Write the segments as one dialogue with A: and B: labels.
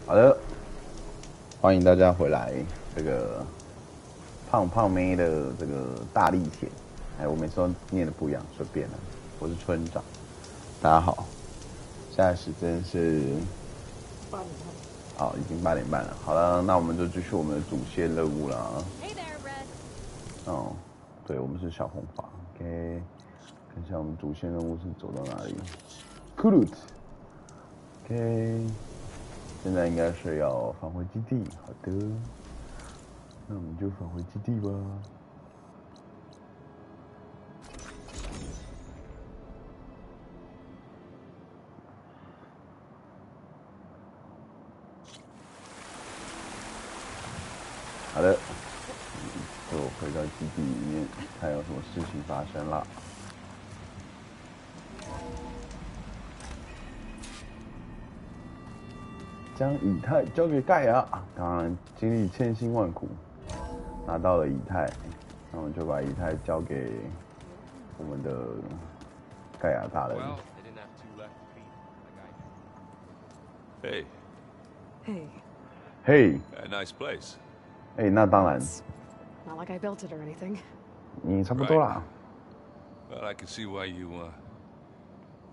A: 好的，欢迎大家回来。这个胖胖妹的这个大历险，哎，我每次都念的不一样，随便了。我是村长，大家好。现在时间是
B: 8点半。
A: 好，已经8点半了。好了，那我们就继续我们的主线任务了。
C: Hey there, Red.
A: 哦，对，我们是小红发。OK， 看一下我们主线任务是走到哪里。Cradle。OK。现在应该是要返回基地，好的，那我们就返回基地吧。好的，就回到基地里面，看有什么事情发生了。将以太交给盖亚，当然经历千辛万苦拿到了以太，那我们就把以太交给我们的盖亚大人。
D: Hey.
B: Hey.
A: Hey.
D: A nice place.
A: 哎，那当然。
B: Not like I built it or anything.
A: 你差不多啦。
D: Well, I can see why you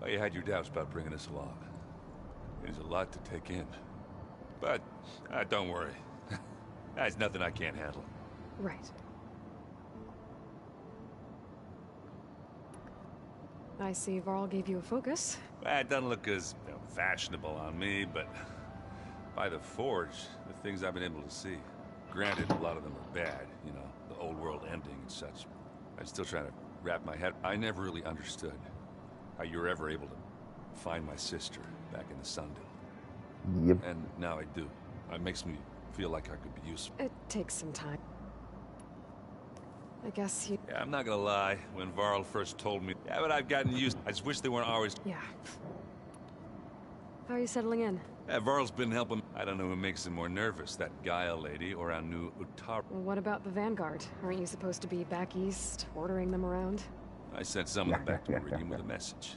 D: had your doubts about bringing us along. It is a lot to take in. But don't worry. That's nothing I can't handle.
B: Right. I see Varl gave you a focus.
D: It doesn't look as fashionable on me, but by the Forge, the things I've been able to see. Granted, a lot of them are bad, you know, the old world ending and such. I'm still trying to wrap my head. I never really understood how you were ever able to find my sister back in the Sundale.
A: Yep.
D: And now I do. It makes me feel like I could be useful.
B: It takes some time. I guess you...
D: Yeah, I'm not gonna lie. When Varl first told me... Yeah, but I've gotten used... I just wish they weren't always...
B: Yeah. How are you settling in?
D: Yeah, Varl's been helping... I don't know who makes him more nervous, that Gaia lady or our new Utara.
B: Well, what about the Vanguard? Aren't you supposed to be back east, ordering them around?
D: I sent someone back to Meridian with a message.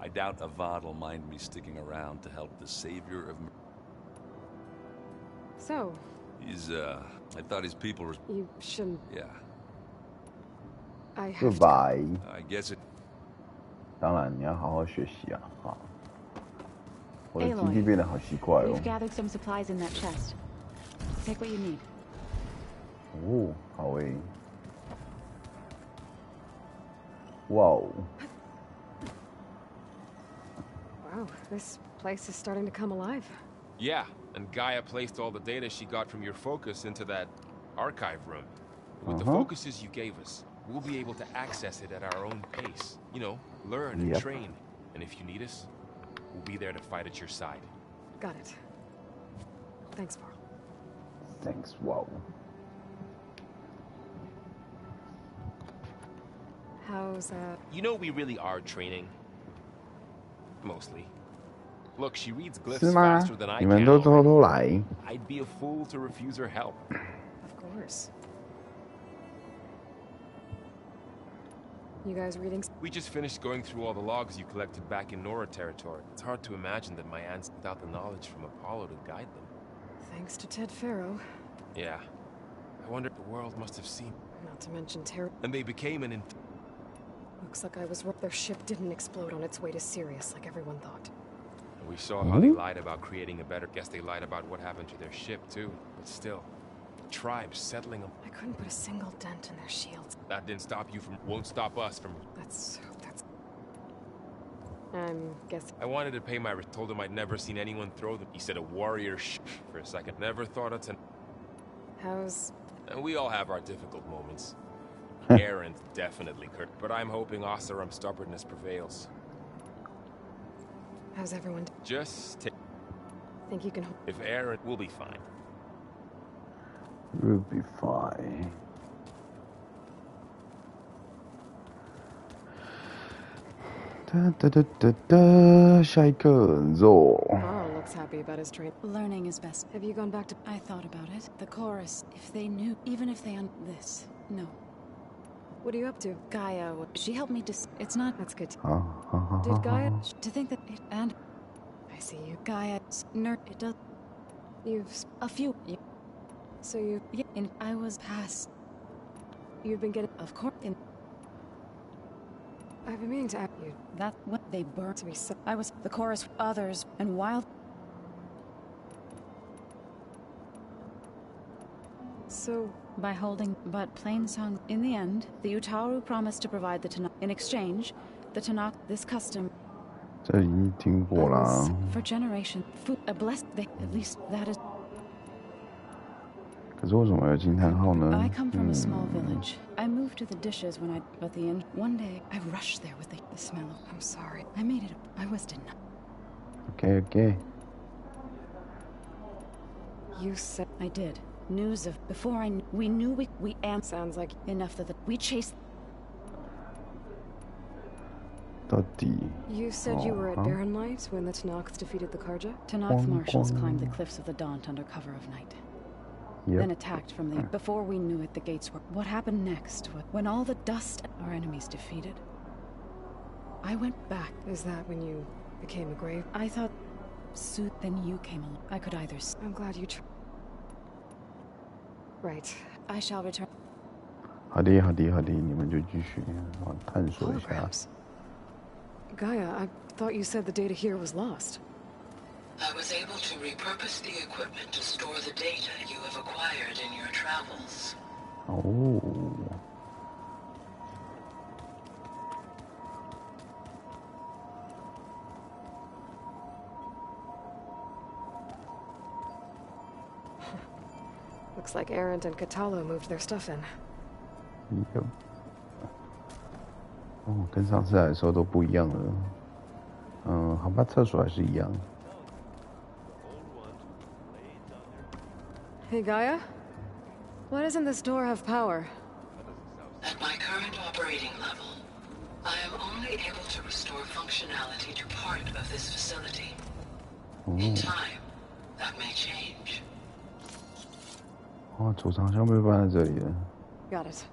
D: I doubt Avad will mind me sticking around to help the savior of...
B: So...
D: He's, I thought his people were...
B: You shouldn't...
D: Yeah.
B: I have
A: Goodbye.
D: I guess it...
A: 当然你要好好学习啊，好。我的基地变得好奇怪哦。
C: We've gathered some supplies in that chest. Take what you need.
A: 哦，好诶。哇哦。
B: Wow, this place is starting to come alive.
E: Yeah, and Gaia placed all the data she got from your focus into that archive room. With the focuses you gave us, we'll be able to access it at our own pace. You know, learn and train. And if you need us, we'll be there to fight at your side.
B: Got it. Thanks, Varl.
A: Thanks, wow.
B: How's
E: You know we really are training. Mostly. Look, she reads glyphs
A: 是吗？
E: faster than I
A: 你们
E: can
A: 都偷
E: already.
A: 偷来。
E: I'd be a fool to refuse her help.
B: Of course. You guys reading?
E: We just finished going through all the logs you collected back in Nora territory. It's hard to imagine that my aunts without the knowledge from Apollo to guide them.
B: Thanks to Ted Farrow.
E: Yeah. I wonder if the world must have seen.
B: Not to mention terror.
E: And they became an
B: Looks like I was right. Their ship didn't explode on its way to Sirius like everyone thought.
E: We saw how they lied about creating a better... Guess they lied about what happened to their ship, too. But still, the tribes settling them...
B: I couldn't put a single dent in their shields.
E: That didn't stop you from... Won't stop us from...
B: That's... I'm guessing...
E: I wanted to pay my... Told him I'd never seen anyone throw them. He said a warrior for a second. Never thought of...
B: How's...
E: And we all have our difficult moments. Aaron definitely could. But I'm hoping Oseram's stubbornness prevails.
B: How's everyone...
E: Just take...
B: Think you can...
E: If Aaron... We'll be fine.
A: We'll be fine.下一个肉。
B: Varl looks happy about his train.
C: Learning is best.
B: Have you gone back to...
C: I thought about it. The chorus, if they knew, even if they this. No.
B: What are you up to?
C: Gaia, she helped me it's not...
B: That's good.
C: Did Gaia... To think that it... And...
B: I see you.
C: Gaia... Nerd... It does...
B: You've...
C: A few.
B: So you...
C: Yeah, and I was past.
B: You've been getting...
C: Of course.
B: I've been meaning to ask you.
C: That what they burned
B: To be so...
C: I was the chorus, others, and wild.
B: So...
C: By holding, but plain song. In the end, the Utaru promised to provide the Tanakh. In exchange, the Tanakh, this custom.
A: 这已经听过啦。
C: For generation, food, a blessed. At least that is.
A: 可是为什么要惊叹号呢？
C: I come from a small village. I moved to the dishes when I. But the end. One day, I rushed there with the smell of.
B: I'm sorry.
C: I made it. I was denied.
A: Okay.
B: You said...
C: I did. News of before I knew, we knew we am
B: Sounds like...
C: enough that we chased.
A: 到底
B: You said you were at Barren Light when the Tanakhs defeated the Karja?
C: Tanakh marshals climbed the cliffs of the Daunt under cover of night. Then attacked from the... Before we knew it, the gates were... What happened next? When all the dust... Our enemies defeated. I went back.
B: Is that when you became a grave?
C: I thought... Then you came along. I could either...
B: I'm glad you Right.
C: I shall return.
A: 好的，你们就继续探索一下。
B: Holograms. Gaia, I thought you said the data here was lost.
F: I was able to repurpose the equipment to store the data you have acquired in your travels.
A: 哦。
B: Looks like Erend and Katalo moved their stuff in.
A: Yep. 哦，跟上次来的时候都不一样了。好吧，厕所还是一样。
B: Hey, Gaia? Why doesn't this door have power?
F: At my current operating level, I am only able to restore functionality to part of this facility. In time, that may change.
A: 哦，储藏箱被放在这里了。
B: Got it.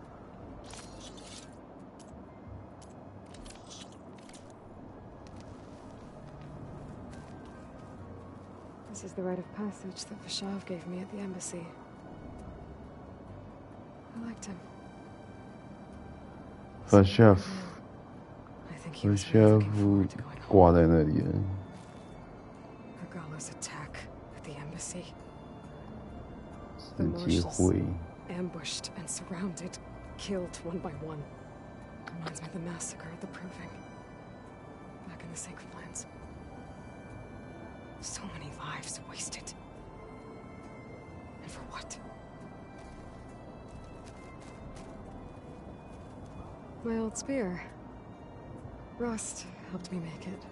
B: This is the rite of passage that Vashav gave me at the embassy. I liked him.
A: Vashav
B: I think he was really looking forward to going home.
A: 挂在那里了。
B: Regala's attack at the embassy.
A: 世界会。
B: Ambushed and surrounded, killed one by one. Reminds me of the massacre at the Proving. Back in the Sacred Lands. So many lives wasted. And for what? My old spear. Rust helped me make it.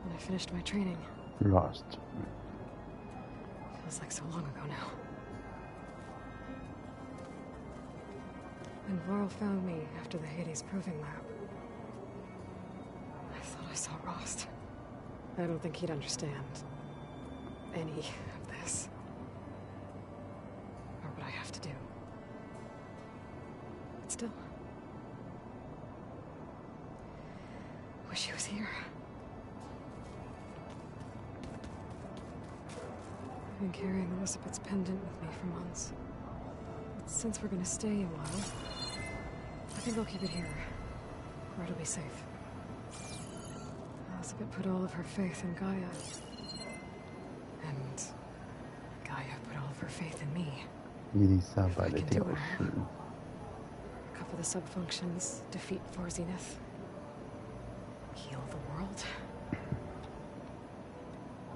B: When I finished my training.
A: Lost.
B: Feels like so long ago now. When Varl found me after the Hades Proving Lab, I thought I saw Rost. I don't think he'd understand any of this. Or what I have to do. But still, wish he was here. I've been carrying Elizabeth's pendant with me for months. But since we're gonna stay a while, I think I'll keep it here, where it'll be safe. Elizabeth put all of her faith in Gaia. And Gaia put all of her faith in me.
A: 伊丽莎白的吊饰。
B: Cover the subfunctions, defeat for Zenith. Heal the world.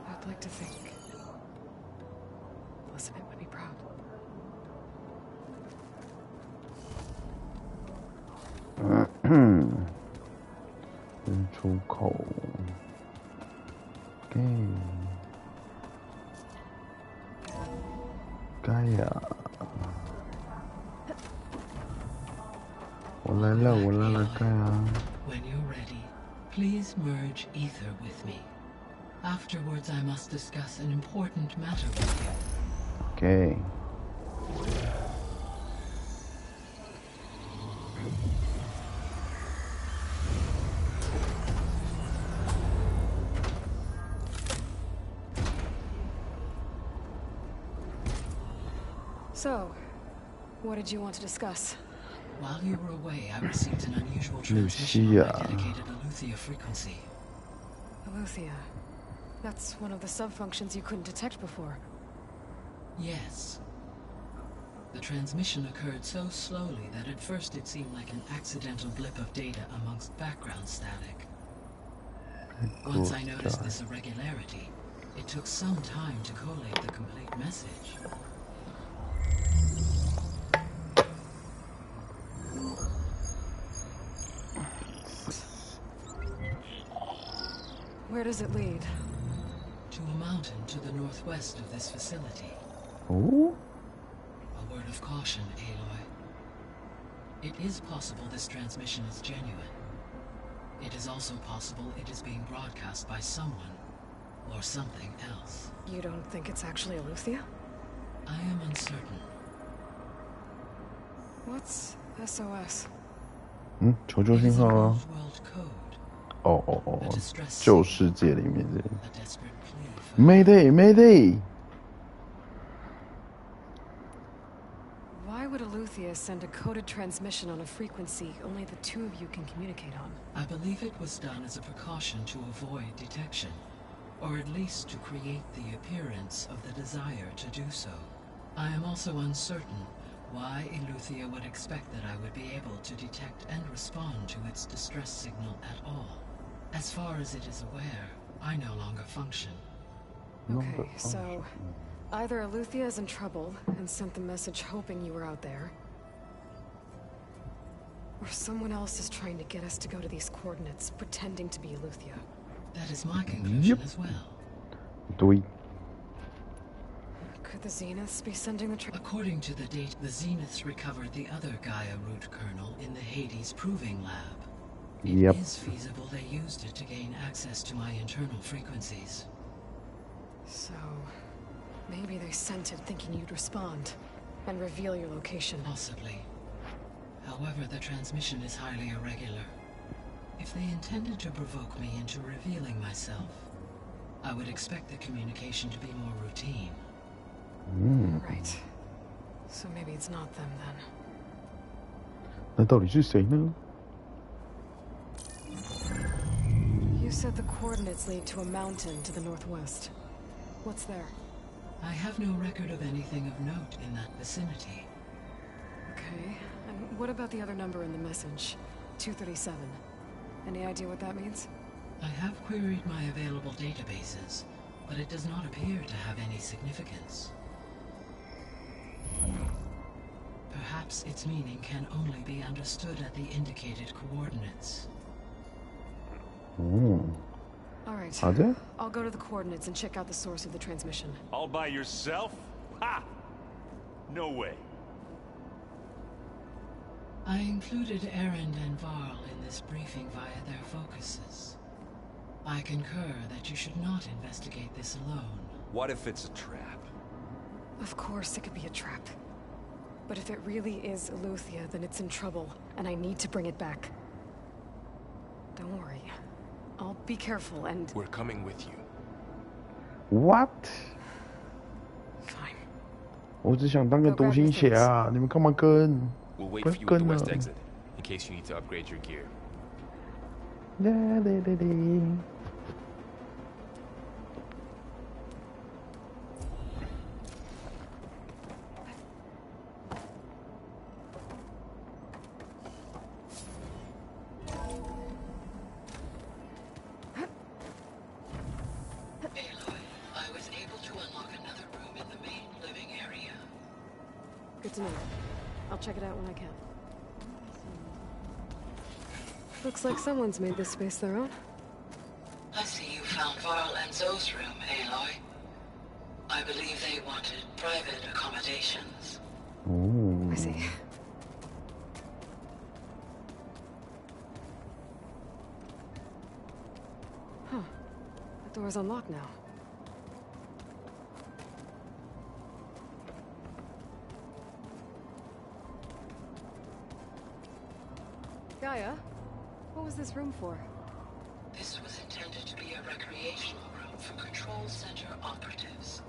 B: I'd like to think Elizabeth would be proud. 出口。OK。Gaia。我来了，Gaia。
F: When you're ready, please merge ether with me. Afterwards, I must discuss an important matter with you.
A: OK。
B: Gaia, So, what did you want to discuss?
F: While you were away, I received an unusual transmission on my dedicated Aletheia frequency.
B: Aletheia. That's one of the sub-functions you couldn't detect before.
F: Yes. The transmission occurred so slowly that at first it seemed like an accidental blip of data amongst background static. Once I noticed this irregularity, it took some time to collate the complete message.
B: Where does it lead?
F: To a mountain to the northwest of this facility.
A: Oh?
F: A word of caution, Aloy. It is possible this transmission is genuine. It is also possible it is being broadcast by someone or something else.
B: You don't think it's actually Aletheia?
F: I am uncertain.
B: What's SOS?
A: 求救信号啊！
F: World code.
A: 哦，旧世界里面的
F: A desperate plea for
A: Mayday。
B: Why would Aletheia send a coded transmission on a frequency only the two of you can communicate on?
F: I believe it was done as a precaution to avoid detection, or at least to create the appearance of the desire to do so. I am also uncertain why Aletheia would expect that I would be able to detect and respond to its distress signal at all. As far as it is aware, I no longer function.
B: Okay, so either Aletheia is in trouble and sent the message hoping you were out there, or someone else is trying to get us to go to these coordinates, pretending to be Aletheia.
F: That is my conclusion as well.
A: 对。
B: Could the Zeniths be sending the
F: According to the date, the Zeniths recovered the other Gaia root kernel in the Hades Proving Lab. It is feasible they used it to gain access to my internal frequencies.
B: So, maybe they sent it thinking you'd respond and reveal your location.
F: Possibly. However, the transmission is highly irregular. If they intended to provoke me into revealing myself, I would expect the communication to be more routine.
B: Right. So maybe it's not them then.
A: 那到底是谁呢？
B: You said the coordinates lead to a mountain to the northwest. What's there?
F: I have no record of anything of note in that vicinity.
B: Okay. And what about the other number in the message? 237. Any idea what that means?
F: I have queried my available databases, but it does not appear to have any significance. Perhaps its meaning can only be understood at the indicated coordinates.
B: All right.
A: 好的。
B: I'll go to the coordinates and check out the source of the transmission.
G: All by yourself? Ha! No way.
F: I included Erend and Varl in this briefing via their focuses. I concur that you should not investigate this alone.
D: What if it's a trap?
B: Of course it could be a trap. But if it really is Aletheia, then it's in trouble, and I need to bring it back. Don't worry. I'll be careful and...
E: We're coming with you.
A: What？
B: Fine.
A: 我只想当个独行侠，你们干嘛跟？
E: We'll
A: 不
E: wait
A: 要
E: for you at
A: 跟
E: the
A: 了
E: west。exit, in case you need to upgrade your gear.
A: 啦啦啦啦。
F: Aloy, I was able to unlock another room in the main living area.
B: Good to know. I'll check it out when I can. Looks like someone's made this space their own.
F: I see you found Varl and Zoe's room, Aloy. I believe they wanted private accommodations.
A: Oh.
B: I see. Huh. The door's unlocked now. Gaia, what was this room for?
F: This was intended to be a recreational room for Control Center operatives.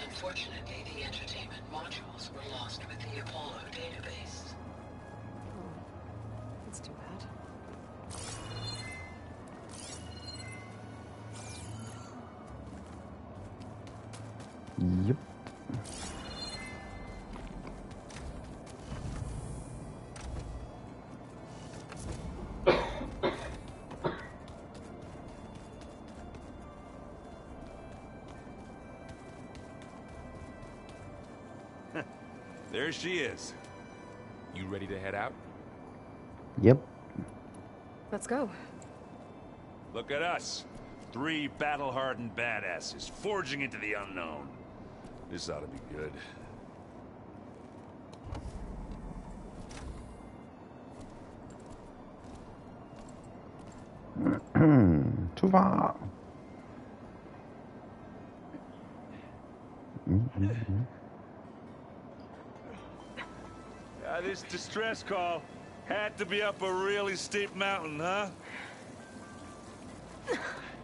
F: Unfortunately, the entertainment Modules were lost with the Apollo database.
B: Oh, that's too bad.
A: Yep.
D: There she is.
E: You ready to head out?
A: Yep.
B: Let's go.
D: Look at us. 3 battle-hardened badasses forging into the unknown. This ought to be good.
A: Too far.
D: This distress call had to be up a really steep mountain, huh?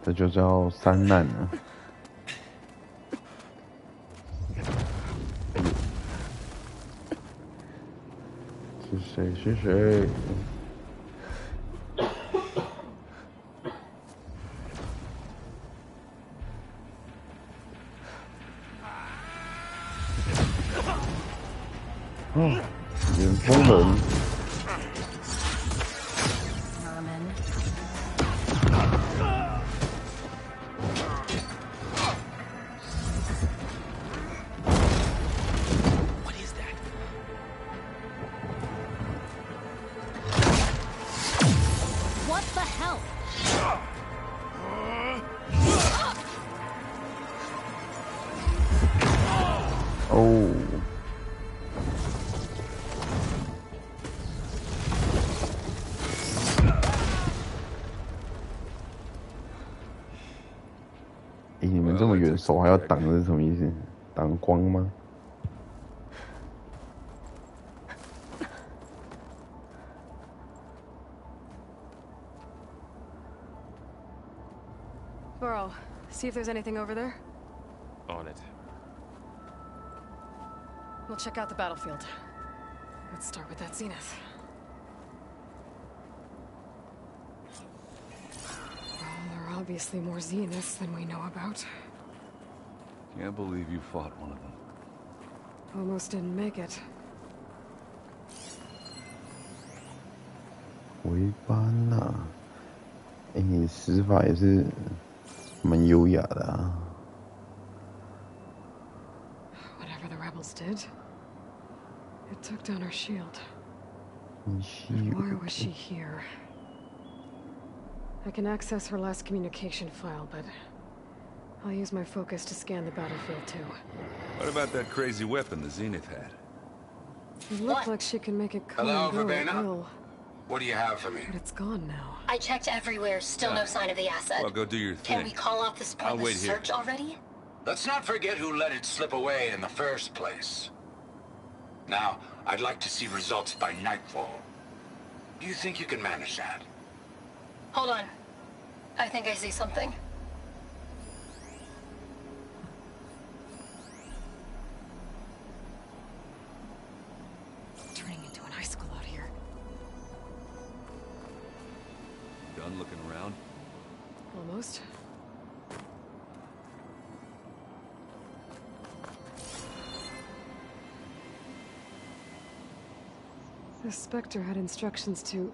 A: 这就叫山难了。是谁？是谁？哦，远风人。 哦，你们这么远，手还要挡是什么意思？挡光吗？
B: Burrow, see if there's anything over there.
E: On it.
B: We'll check out the battlefield. Let's start with that zenith. Well, there are obviously more zeniths than we know about.
D: Can't believe you fought one of them.
B: Almost didn't make it.
A: 维巴纳，你死法也是蛮优雅的啊。
B: Whatever the rebels did, it took down her shield. Why was she here? I can access her last communication file, but I'll use my focus to scan the battlefield too.
D: What about that crazy weapon the Zenith had?
B: It looked like she can make it come
H: Hello,
B: and go at
H: Verbena?
B: will,
H: What do you have for me?
B: but it's gone now.
I: I checked everywhere, still no sign of the asset.
D: Well, go do your thing.
I: Can we call off this
D: I'll wait
I: pointless
D: here.
I: search already?
H: Let's not forget who let it slip away in the first place. Now, I'd like to see results by nightfall. Do you think you can manage that?
I: Hold on. I think I see something.
B: Turning into an icicle out here.
D: Done looking around?
B: Almost. The Spectre had instructions to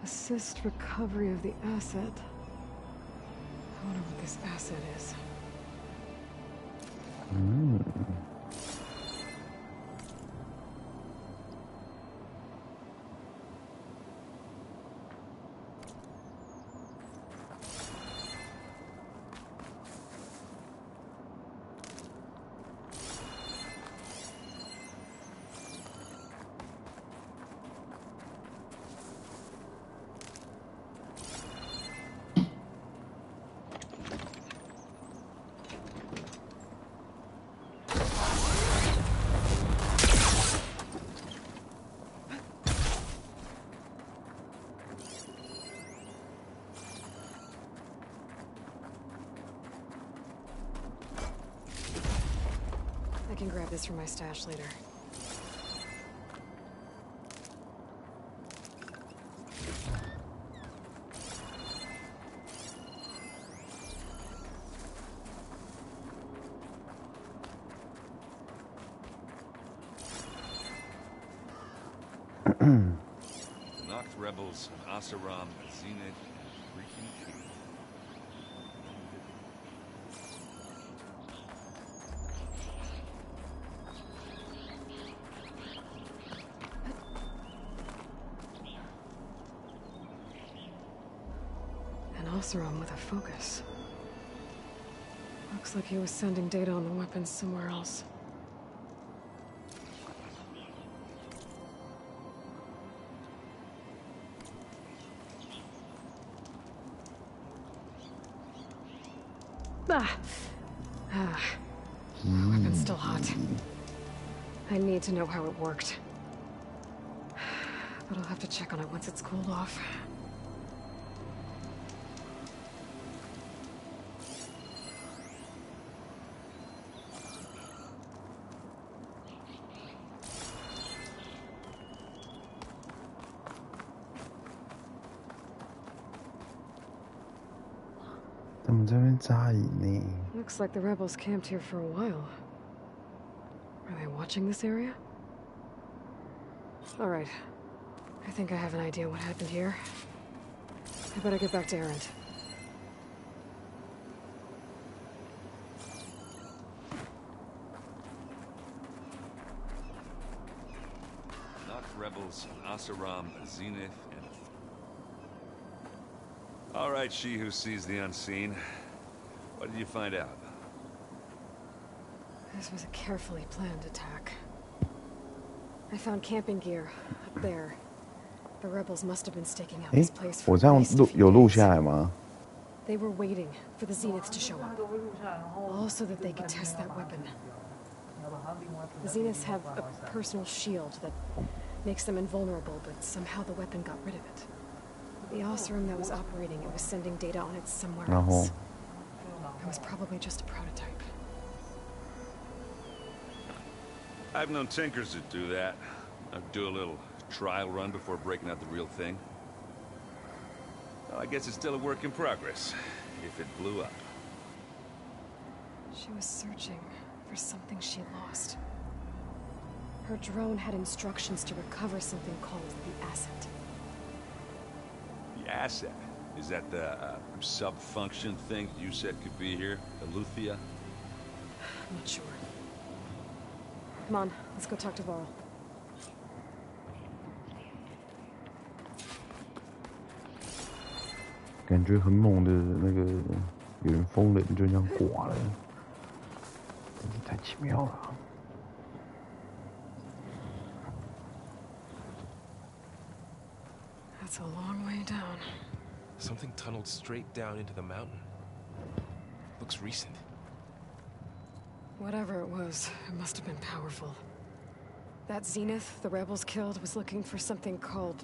B: assist recovery of the asset. I wonder what this asset is. can grab this from my stash later.
D: Knocked rebels, Asaram, Zenith, freaking Key.
B: An Oseram with a focus. Looks like he was sending data on the weapons somewhere else. Weapon's still hot. I need to know how it worked. But I'll have to check on it once it's cooled off. Looks like the rebels camped here for a while. Are they watching this area? All right. I think I have an idea what happened here. I better get back to Erend.
D: Knocked rebels, Asaram, Zenith, and... All right, she who sees the unseen. What did you find out?
B: This was a carefully planned attack. I found camping gear up there. The rebels must have been staking out this place for at least a few days. They were waiting for the Zeniths to show up. All so that they could test that weapon. The Zeniths have a personal shield that makes them invulnerable, but somehow the weapon got rid of it. The Oseram that was operating it was sending data on it somewhere else. It was probably just a prototype.
D: I've known tinkers that do that. I'd do a little trial run before breaking out the real thing. Well, I guess it's still a work in progress, if it blew up.
B: She was searching for something she lost. Her drone had instructions to recover something called the asset.
D: The asset? Is that the sub-function thing you said could be here? Eleuthia?
B: I'm not sure. Come on, let's go talk to Varl.
A: 感觉很猛的那个有人疯人就这样挂了，真是太奇妙了。
B: That's a long way down.
E: Something tunneled straight down into the mountain. Looks recent.
B: Whatever it was, it must have been powerful. That Zenith the rebels killed was looking for something called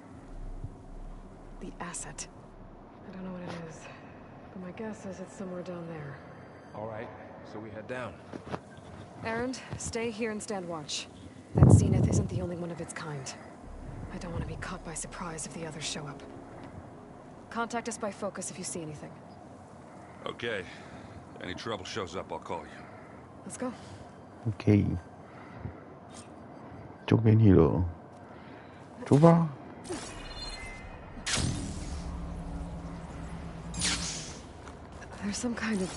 B: the asset. I don't know what it is, but my guess is it's somewhere down there.
E: All right, so we head down.
B: Erend, stay here and stand watch. That Zenith isn't the only one of its kind. I don't want to be caught by surprise if the others show up. Contact us by focus if you see anything.
D: Okay. Any trouble shows up, I'll call you.
B: Let's go.
A: OK， 就给你了，出发。
B: There's some kind of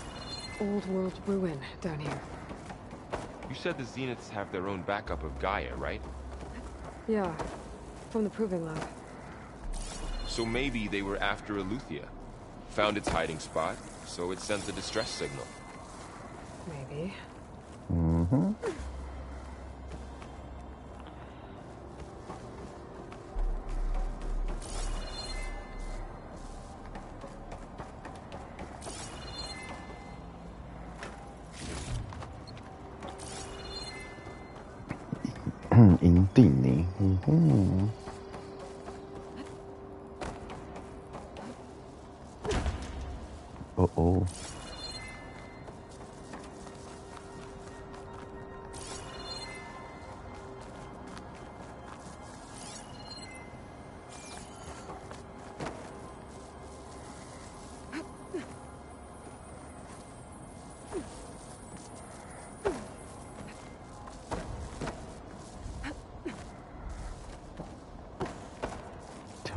B: old world ruin down here.
E: You said the Zeniths have their own backup of Gaia, right?
B: Yeah, from the proving lab.
E: So maybe they were after Eleuthia. Found its hiding spot, so it sent the distress signal.
B: Maybe.
A: Mm-hmm. Inn Dinny. Mm-hmm. Uh-oh.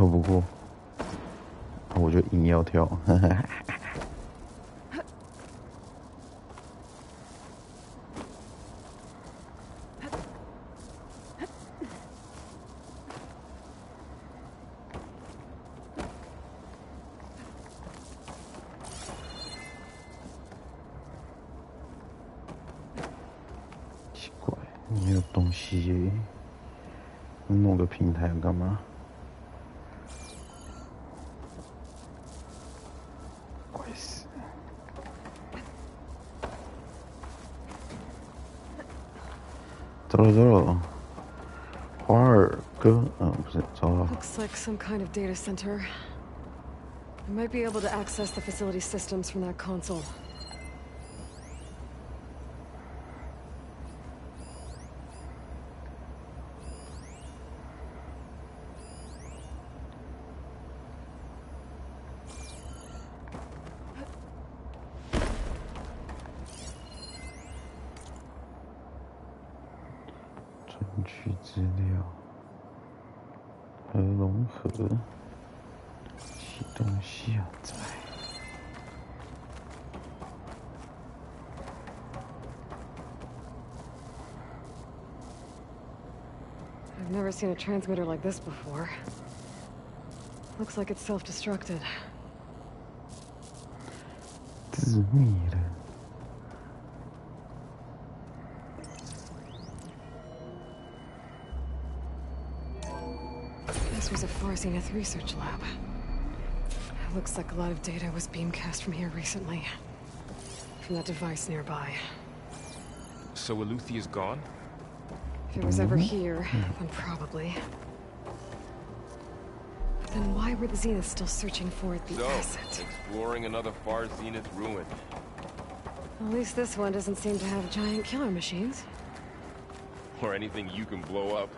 A: 跳不过，我就硬要跳。奇怪，没有东西耶，弄个平台干嘛？怪死！走了走了，华尔哥，不是，找到。
B: Looks like some kind of data center. I might be able to access the facility systems from that console.
A: 存取资料和融合，启动下载。
B: I've never seen a transmitter like this before. Looks like it's self-destructed.
A: 自灭了。
B: This was a Far Zenith research lab. It looks like a lot of data was beamcast from here recently. From that device nearby.
E: So Eluthia's gone?
B: If it was ever here, then probably. But then why were the Zeniths still searching for the asset?
E: Exploring another Far Zenith ruin.
B: At least this one doesn't seem to have giant killer machines.
E: Or anything you can blow up.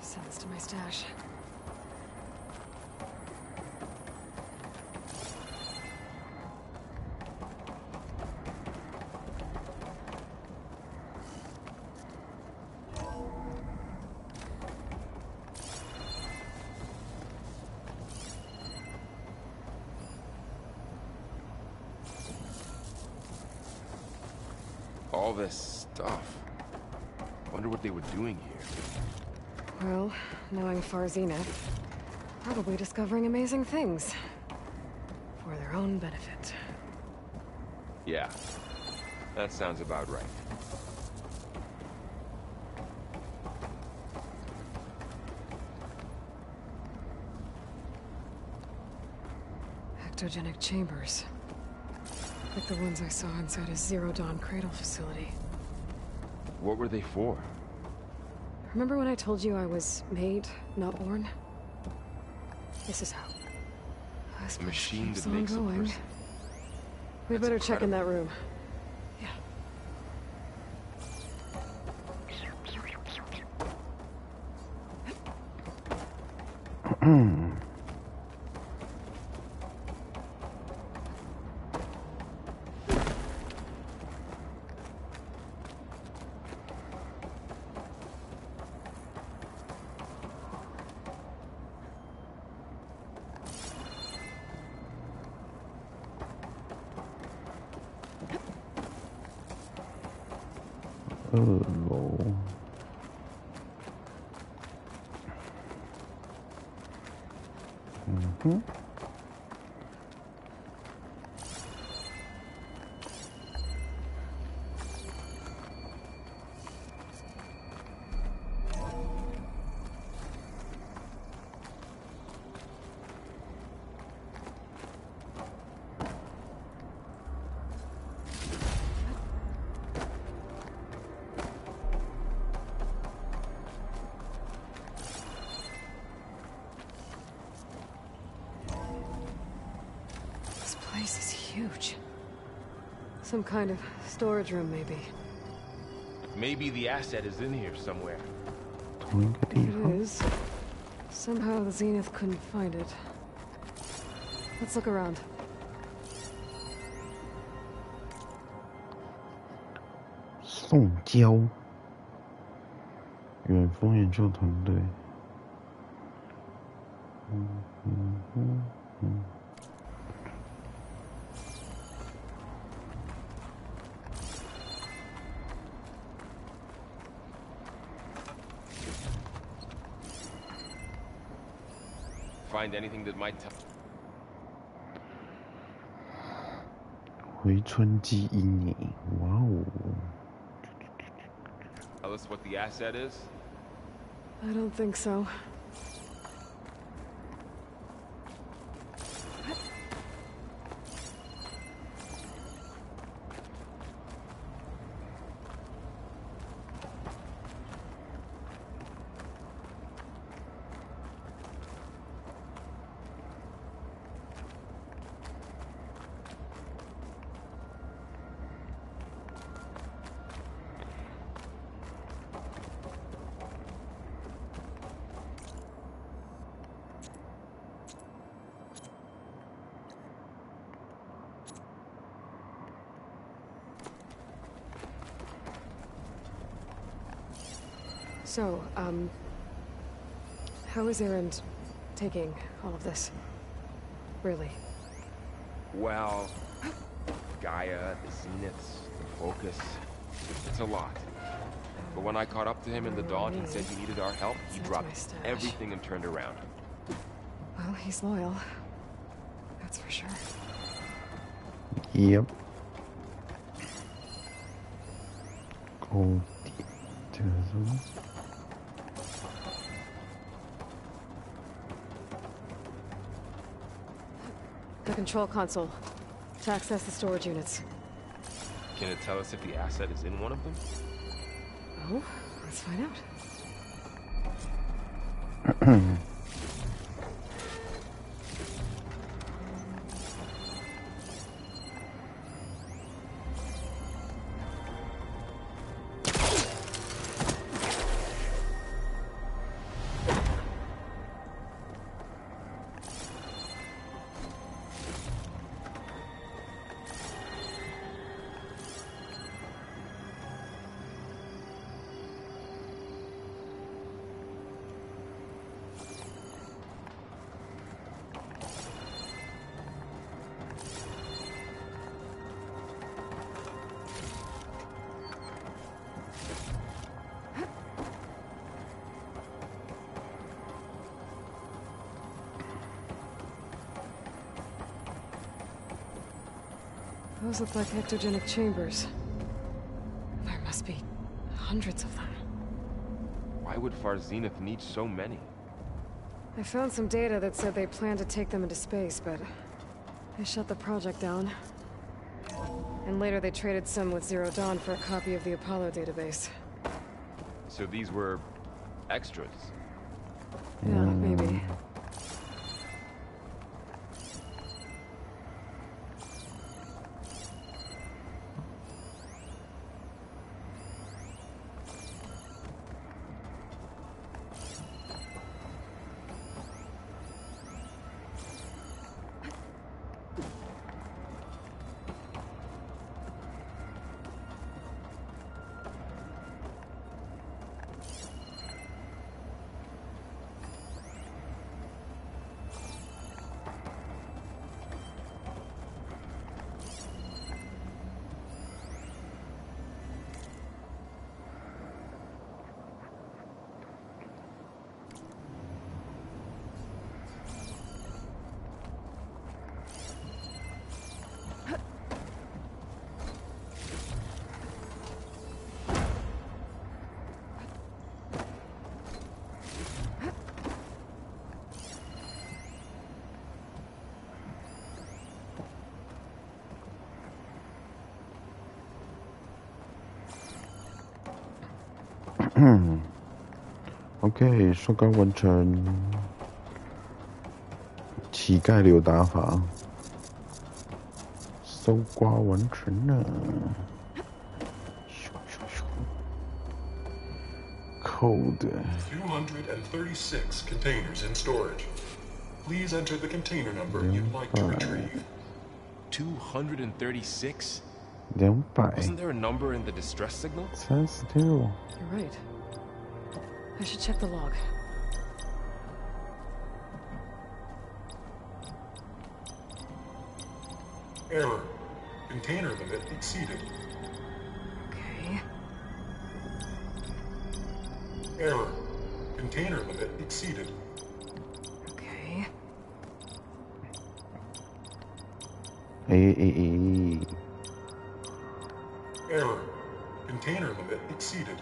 B: Sends to my stash.
E: All this stuff. Wonder what they were doing here.
B: Well, knowing Far Zenith, probably discovering amazing things. For their own benefit.
E: Yeah, that sounds about right.
B: Ectogenic chambers. Like the ones I saw inside a Zero Dawn Cradle facility.
E: What were they for?
B: Remember when I told you I was made, not born? This is how.
E: A machine that makes a person.
B: We better check in that room.
A: Yeah. Hello.
B: This place is huge. Some kind of storage room, maybe.
E: Maybe the asset is in here somewhere.
B: It is. Somehow the Zenith couldn't find it. Let's look around.
A: Song Jiao， 远峰研究团队。
E: Find anything that might tell.
A: 回春记忆年，哇哦！
E: Tell us what the asset is?
B: I don't think so. So, how is Erend taking all of this? Really?
E: Well, Gaia, the Zeniths, the Focus, it's a lot. But when I caught up to him in the dawn, he said he needed our help. He dropped everything and turned around.
B: Well, he's loyal. That's for sure.
A: Yep. Gold details.
B: The control console. To access the storage units.
E: Can it tell us if the asset is in one of them?
B: Oh, let's find out. Those look like ectogenic chambers. There must be hundreds of them.
E: Why would Far Zenith need so many?
B: I found some data that said they planned to take them into space, but they shut the project down. And later they traded some with Zero Dawn for a copy of the Apollo database.
E: So these were extras?
B: Yeah, maybe.
A: OK， 收杆完成。乞丐流打法，搜刮完成了。咻咻咻 code.
J: 236 containers in storage. Please enter the container number you'd like to retrieve.
E: 236?
A: 200.
E: Wasn't there a number in the distress signal?
A: 32.
B: You're right. I should check the log.
J: Error. Container limit exceeded.
B: Okay.
J: Error. Container limit exceeded.
B: Okay.
J: Error. Container limit exceeded.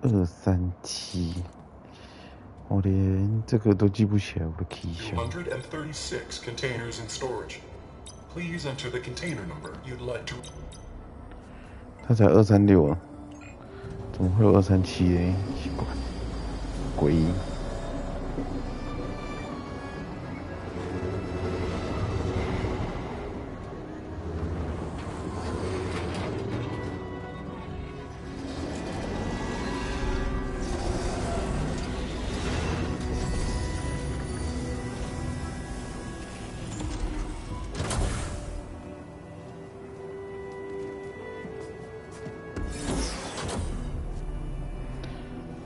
B: Okay.237，
A: 我连这个都记不起来，我的 key 项。
J: 236 containers in storage. Please enter the container number you'd like to.
A: 他才236啊，怎么会有237呢？奇怪，诡异。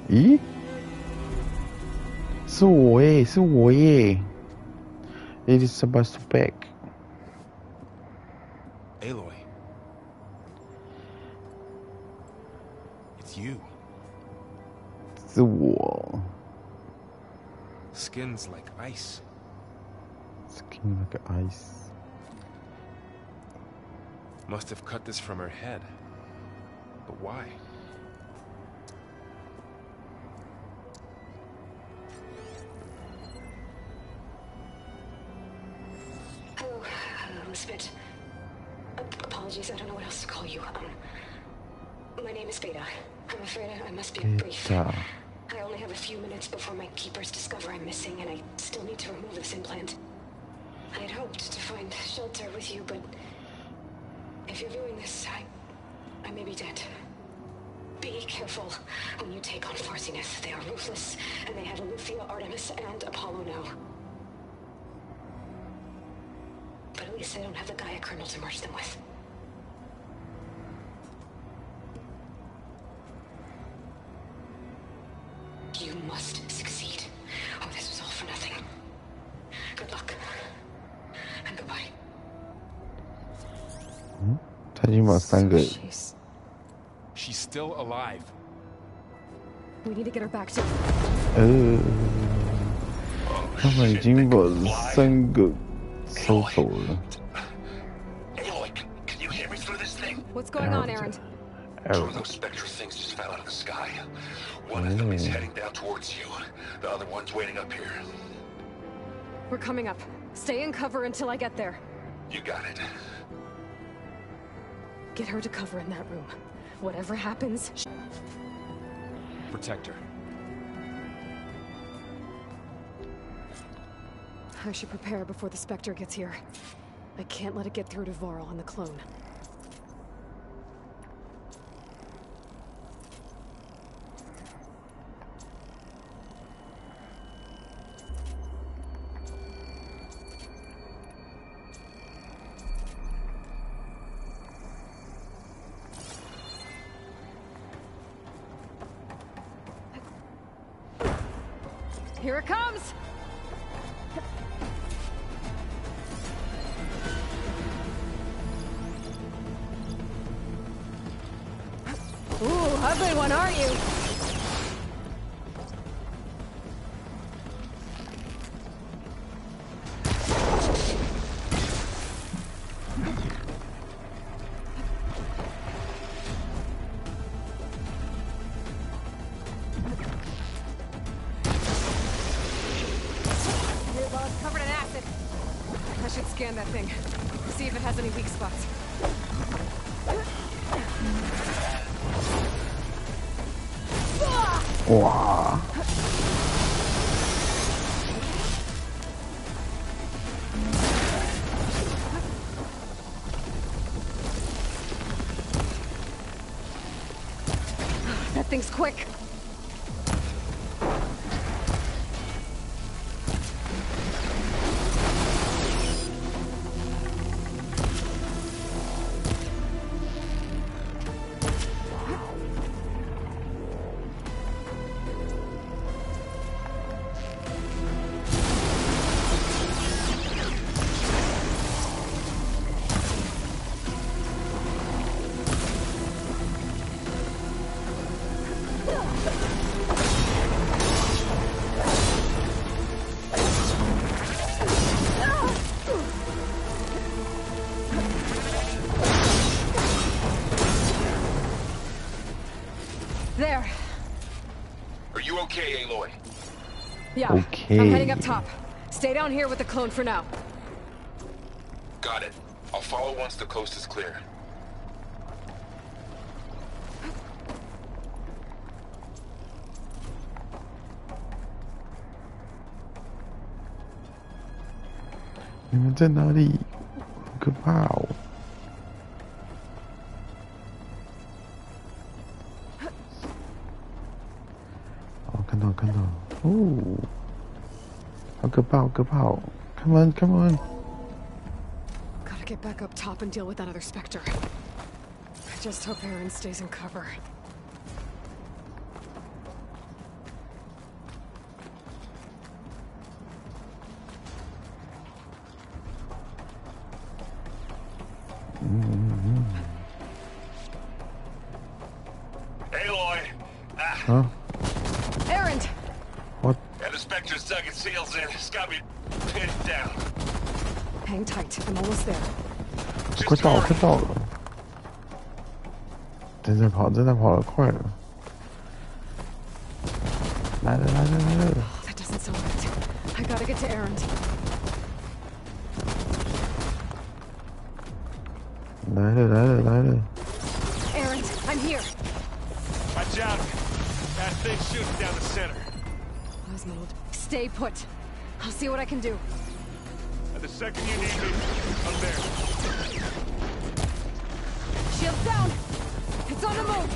A: 咦？是我耶，是我耶 ！It is supposed to back.
E: Aloy, it's you.
A: 是我。
E: Skin's like ice.
A: Skin like ice.
E: Must have cut this from her head. But why?
K: Elizabeth. Apologies, I don't know what else to call you. My name is Veda. I'm afraid I must be brief. I only have a few minutes before my keepers discover I'm missing, and I still need to remove this implant. I had hoped to find shelter with you, but if you're viewing this, I may be dead. Be careful when you take on Far Zenith. They are ruthless, and they have Eleuthia, Artemis, and Apollo now. But at least I don't have the Gaia kernel to merge them with. You must succeed, or this was all for nothing. Good luck. And goodbye.
A: 他已经把3个。
E: She's still alive.
B: We need to get her back to.
A: 他们已经把3个收走了。
H: Aloy, can you hear me through this thing?
B: What's going on, Aaron?
H: Two of those spectral things just fell out of the sky. One of them is heading down towards you. The other one's waiting up here.
B: We're coming up. Stay in cover until I get there.
H: You got it.
B: Get her to cover in that room. Whatever happens...
E: Protect her.
B: I should prepare before the Spectre gets here. I can't let it get through to Varl and the clone. Here it comes! Ooh, ugly one, aren't you? should scan that thing. See if it has any weak spots.
A: Wow.
B: That thing's quick. There.
E: Are you okay, Aloy?
B: Yeah.
A: Okay.
B: I'm heading up top. Stay down here with the clone for now.
E: Got it. I'll follow once the coast is clear.
A: 你们在哪里？好可怕哦！哦，看到看到，哦，好可怕，好可怕哦 ！Come on, come on.
B: Gotta get back up top and deal with that other Spectre. I just hope Aaron stays in cover.
E: Aloy!
A: Huh?
B: Aaron!
A: What?
E: Yeah, the Spectre's dug its heels in. It's got me pinned down.
B: Hang tight. I'm almost there.
A: 快到了，快到了！正在跑，正在跑了，快了！来了，来了，来了！
B: That doesn't sound right. I gotta get to Aaron.
A: 来了，来了，来了！
B: Aaron, I'm here.
G: Watch out. That thing shooting down the center.
B: Oswald, stay put. I'll see what I can do.
G: And the second you need me, I'm there.
B: Shield down! It's on the move!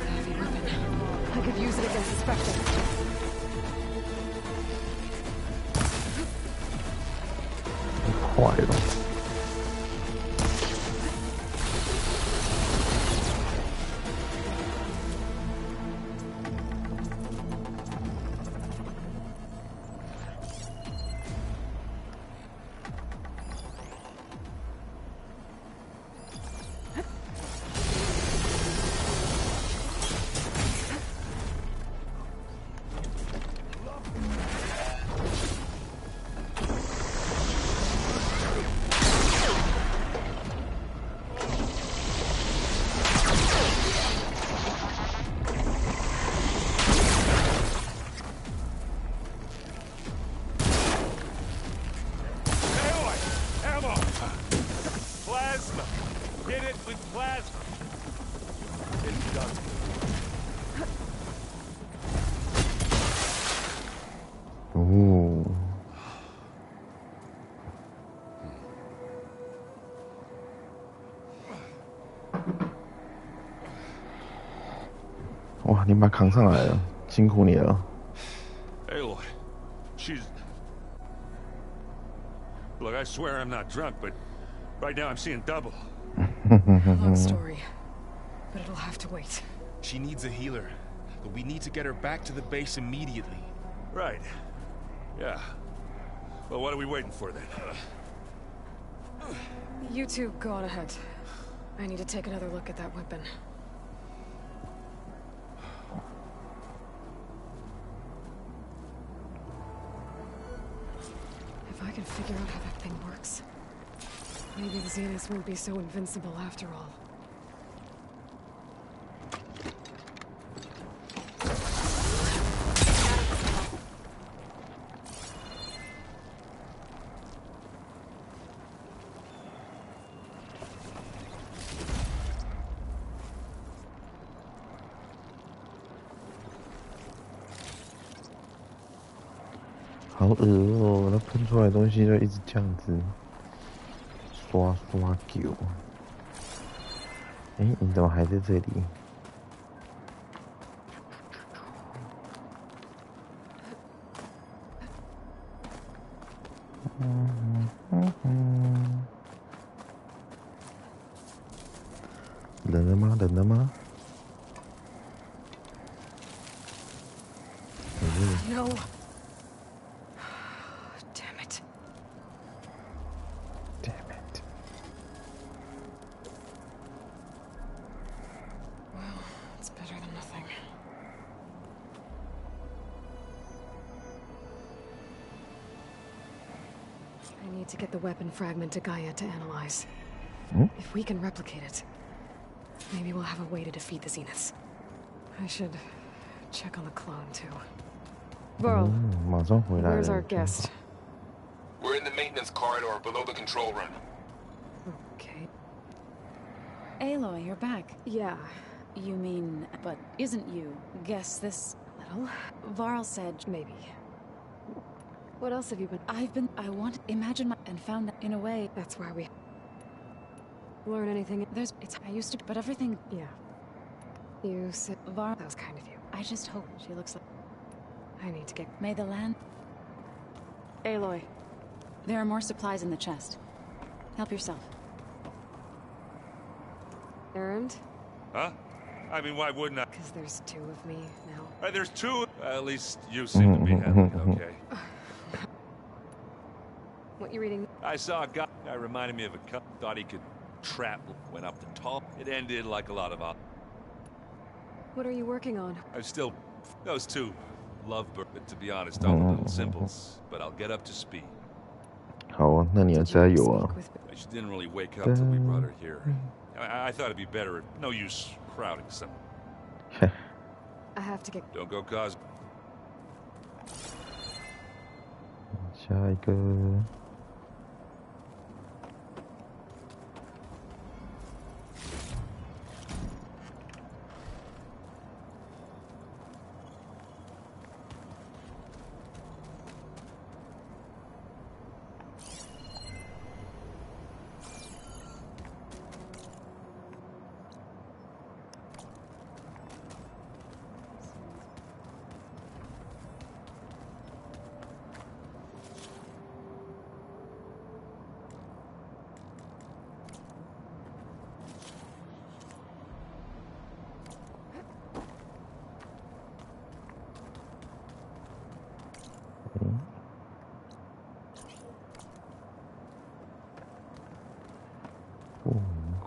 B: Heavy weapon. I could use it against the Spectre.
A: Quiet.
G: Hit it with plasma. It's done.
A: Ooh. 哇，你把它扛上来了，辛苦你了。
D: Aloy, she's... Look, I swear I'm not drunk, but right now I'm seeing double.
B: Long story, but it'll have to wait.
E: She needs a healer, but we need to get her back to the base immediately.
D: Right. Yeah. Well, what are we waiting for then?
B: You two go on ahead. I need to take another look at that weapon. If I can figure out how that thing works. works. Maybe the Zeniths won't be so invincible after all.
A: 好恶哦！它喷出来的东西就一直这样子刷球。哎，你怎么还在这里？冷了吗？冷了吗
B: ？No. Damn it.
A: Damn it.
B: Well, it's better than nothing. I need to get the weapon fragment to Gaia to analyze. If we can replicate it, maybe we'll have a way to defeat the Zeniths. I should check on the clone, too. Varl, where's our guest?
E: We're in the maintenance corridor below the control room.
B: Okay.
C: Aloy, you're back.
B: Yeah.
C: You mean, but isn't you? Guess this little? Varl said
B: maybe. What else have you been?
C: I want imagine my and found in a way.
B: That's why we learn anything.
C: I used to, but everything.
B: Yeah. You said
C: Varl.
B: That was kind of you.
C: I just hope she looks like.
B: I need to get.
C: May the land.
B: Aloy.
C: There are more supplies in the chest. Help yourself.
B: Errand?
D: Huh? I mean, why wouldn't I?
B: Because there's two of me now.
D: There's two? At least you seem to be handling it okay.
B: What you reading?
D: I saw a guy reminded me of a cup. Thought he could trap. Went up the top. It ended like a lot of.
B: What are you working on?
D: I'm still. Those two. Lovebird. But to be honest, all the little symbols. But I'll get up to speed.
A: 好啊，那你要加油啊！
D: She didn't really wake up till we brought her here. I thought it'd be better. No use crowding some.
B: I have to get.
D: Don't go cause.
A: 下一个。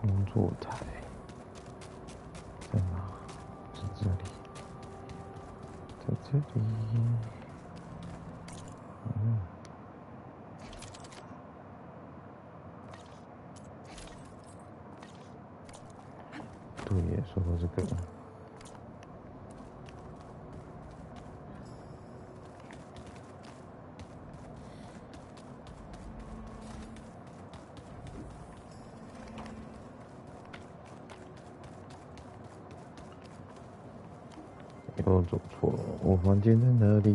A: 工作台在哪？是这里，在这里。对耶，说到这个。又走错了，我房间在哪里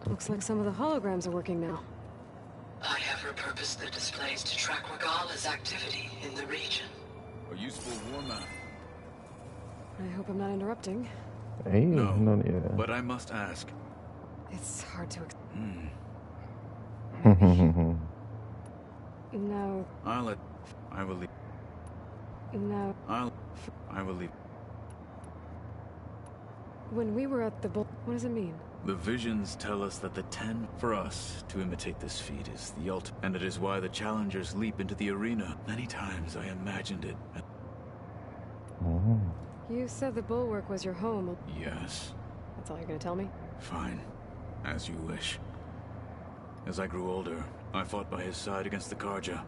B: Looks like some of the holograms are working now.
F: I have repurposed the displays to track Regala's activity in the region.
H: A useful war map.
B: I hope I'm not interrupting.
A: Hey,
H: no, but I must ask.
B: It's hard to.
A: No.
H: I will leave.
B: No.
H: I will leave.
B: When we were at the bull, what does it mean?
H: The visions tell us that the 10 for us to imitate this feat is the ultimate, and it is why the challengers leap into the arena. Many times I imagined it.
B: You said the bulwark was your home.
H: Yes.
B: That's all you're gonna tell me?
H: Fine. As you wish. As I grew older,
L: I fought by his side against the Karja.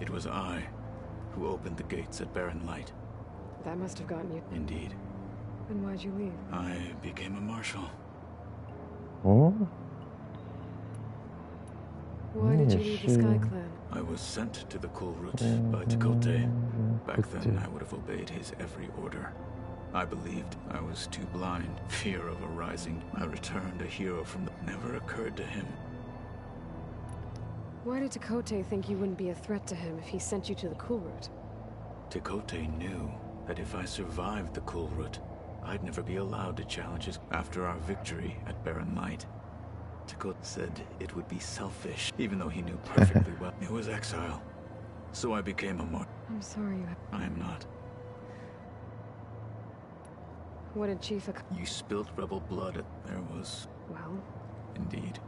L: It was I who opened the gates at Barren Light.
B: That must have gotten you.
L: Indeed.
B: Then why'd you leave?
L: I became a marshal.
A: Oh?
B: Why did you leave the Sky Clan?
L: I was sent to the Kulrut by Tekote. Back then, I would have obeyed his every order. I believed I was too blind. Fear of a rising. I returned a hero from the... Never occurred to him.
B: Why did Tekote think you wouldn't be a threat to him if he sent you to the Kulrut?
L: Tekote knew that if I survived the Kulrut, I'd never be allowed to challenge his... After our victory at Barren Light, Tekote said it would be selfish, even though he knew perfectly well it was exile. So I became a martyr.
B: I'm sorry you...
L: I am not.
B: What did Chief...
L: You spilled rebel blood at... There was...
B: Well...
L: Indeed.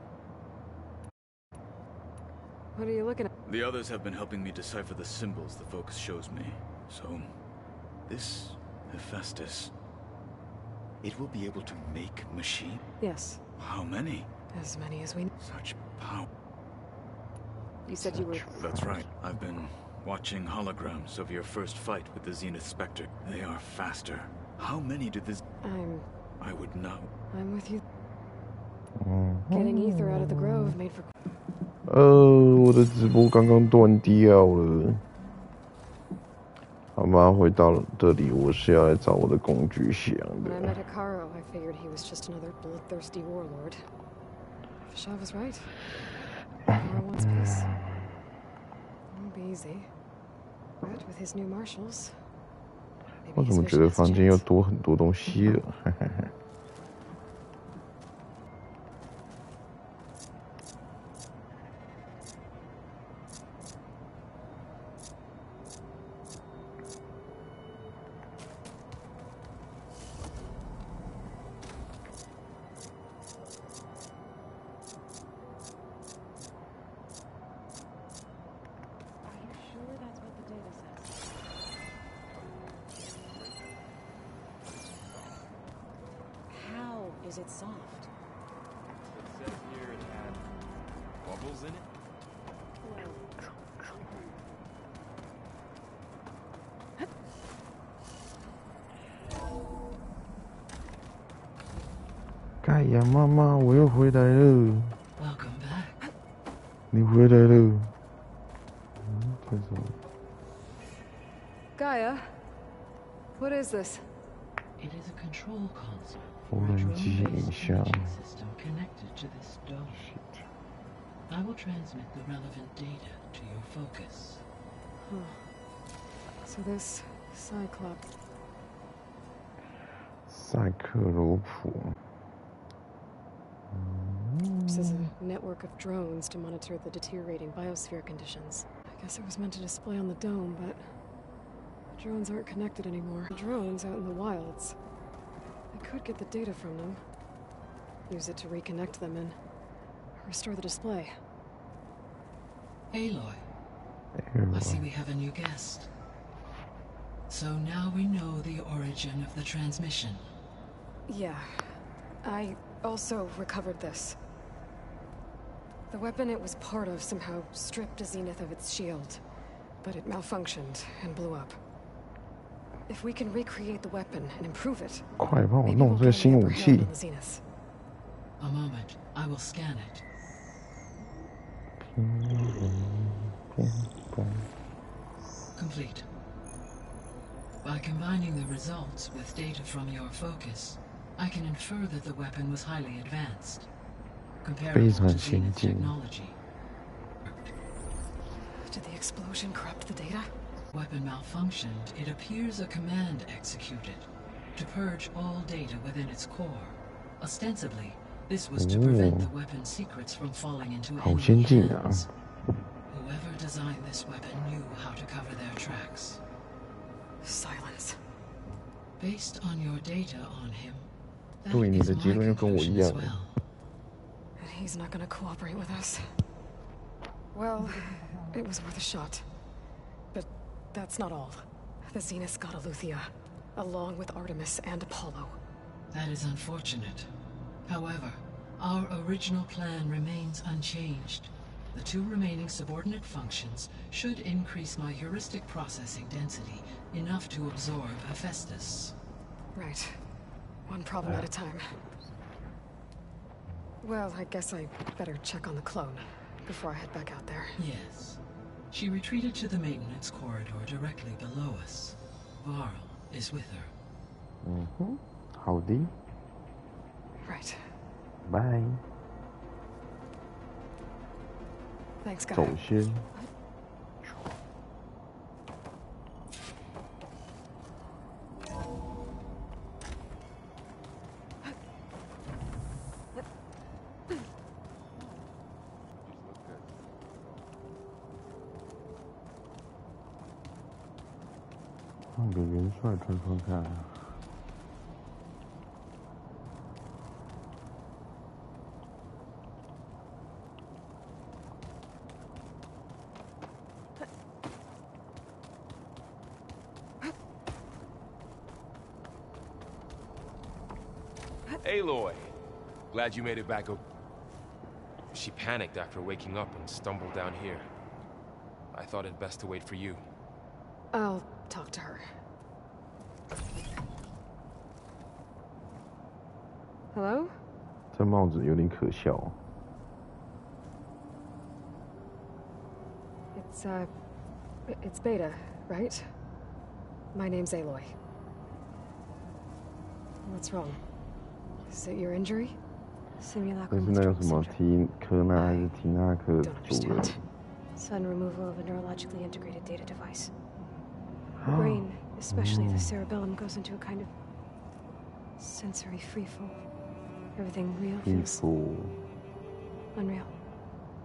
B: What are you looking at?
L: The others have been helping me decipher the symbols the Focus shows me. So... This... Hephaestus... It will be able to make machine?
B: Yes.
L: How many?
B: As many as we...
L: Such power.
B: You said you were...
L: That's right. I've been watching holograms of your first fight with the Zenith Spectre. They are faster. How many do this... I would know.
B: I'm with you. Getting ether out of the grove made for...
A: 我的直播刚刚断掉了。好吧，回到这里，我是要来找我的工具箱的。
B: When I met Hikaru, I figured he was just another bloodthirsty warlord. Shaw was right. Hikaru wants peace. Won't be easy. But with his new marshals,
A: 我怎么觉得房间又多很多东西了？嘿嘿嘿。
C: Is it soft?
E: It says here it had bubbles in it.
A: 盖亚妈妈，我又回来了。
F: Welcome back.
A: 你回来了。这是什么？
B: Gaia, what is this?
F: It is a control console.
A: 无人机影像。
F: System connected to this dome. I will transmit the relevant data to your focus.
B: Huh. So this Cyclops.
A: 赛克罗普。
B: This is a network of drones to monitor the deteriorating biosphere conditions. I guess it was meant to display on the dome, but the drones aren't connected anymore. The drones out in the wilds. I could get the data from them, use it to reconnect them and restore the display.
F: Aloy. I see we have a new guest. So now we know the origin of the transmission.
B: Yeah. I also recovered this. The weapon it was part of somehow stripped Zenith of its shield, but it malfunctioned and blew up. If we can recreate the weapon and improve it,
A: 快帮我弄这个新武器。
F: A moment, I will scan it. Complete. By combining the results with data from your focus, I can infer that the weapon was highly advanced, comparable to Zenith technology.
B: Did the explosion corrupt the data?
F: Weapon malfunctioned, it appears a command executed to purge all data within its core. Ostensibly, this was to prevent the weapon's secrets from falling into enemy hands. Whoever designed this weapon knew how to cover their tracks.
B: Silence.
F: Based on your data on him,
A: 对，你的结论又跟我一样。
B: He's not gonna cooperate with us. Well, it was worth a shot. But that's not all. The Zenith got Eleuthia, along with Artemis and Apollo.
F: That is unfortunate. However, our original plan remains unchanged. The 2 remaining subordinate functions should increase my heuristic processing density enough to absorb Hephaestus.
B: Right. One problem at a time. Well, I guess I better check on the clone before I head back out there.
F: Yes. She retreated to the maintenance corridor directly below us. Varl is with her.
A: Howdy.
B: Right.
A: Bye.
B: Thanks, guys.
A: 走先。换个元帅穿穿看。
E: Aloy, glad you made it back. She panicked after waking up and stumbled down here. I thought it best to wait for you.
B: I'll talk to her. Hello?
A: 这帽子有点可笑。
B: It's Beta, right? My name's Aloy. What's wrong? Is it your injury?
A: 但是那个什么科纳还是提纳克主人
K: Sudden removal of a neurologically integrated data device. The brain, especially the cerebellum, goes into a kind of sensory freefall. Everything real feels unreal.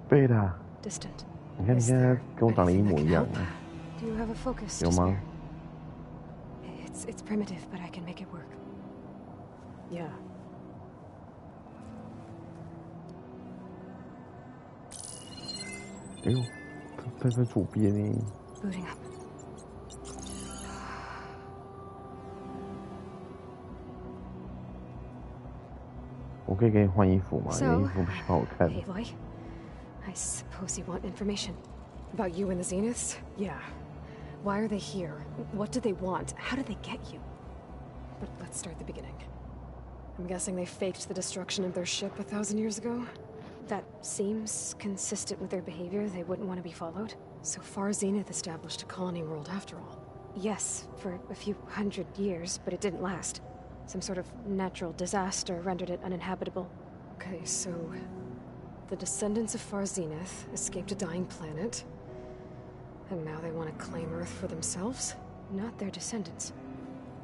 A: 贝塔
K: Distant.
A: 你看你现在跟我长得一模一样。
K: Do you have a focus?
A: 有吗？
K: It's primitive, but I can make it work.
B: Yeah.
A: Ew, 它在左边呢。
K: Booting up.
A: 我可以给你换衣服吗？你的衣服不好看。
B: Aloy, I suppose you want information about you and the Zeniths? Yeah. Why are they here? What do they want? How did they get you? But let's start at the beginning. I'm guessing they faked the destruction of their ship 1,000 years ago?
K: That seems consistent with their behavior. They wouldn't want to be followed.
B: So far, Zenith established a colony world after all.
K: Yes, for a few hundred years, but it didn't last. Some sort of natural disaster rendered it uninhabitable.
B: Okay, so the descendants of Far Zenith escaped a dying planet, and now they want to claim Earth for themselves?
K: Not their descendants.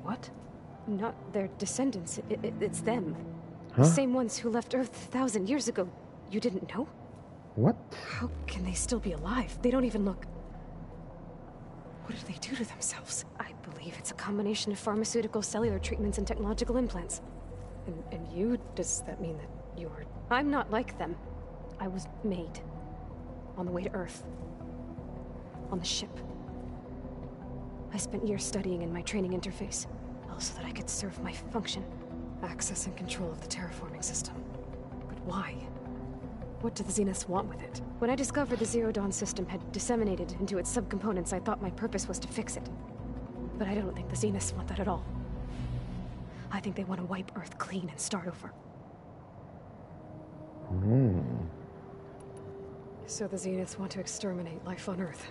B: What?
K: Not their descendants. It's them.
A: Huh?
K: The same ones who left Earth 1,000 years ago. You didn't know?
A: What?
B: How can they still be alive? They don't even look... What did they do to themselves?
K: I believe it's a combination of pharmaceutical, cellular treatments, and technological implants.
B: And you? Does that mean that you're...
K: I'm not like them. I was made. On the way to Earth. On the ship. I spent years studying in my training interface, all so that I could serve my function.
B: Access and control of the terraforming system. But why? What do the Zeniths want with it?
K: When I discovered the Zero Dawn system had disseminated into its subcomponents, I thought my purpose was to fix it. But I don't think the Zeniths want that at all. I think they want to wipe Earth clean and start over.
B: So the Zeniths want to exterminate life on Earth.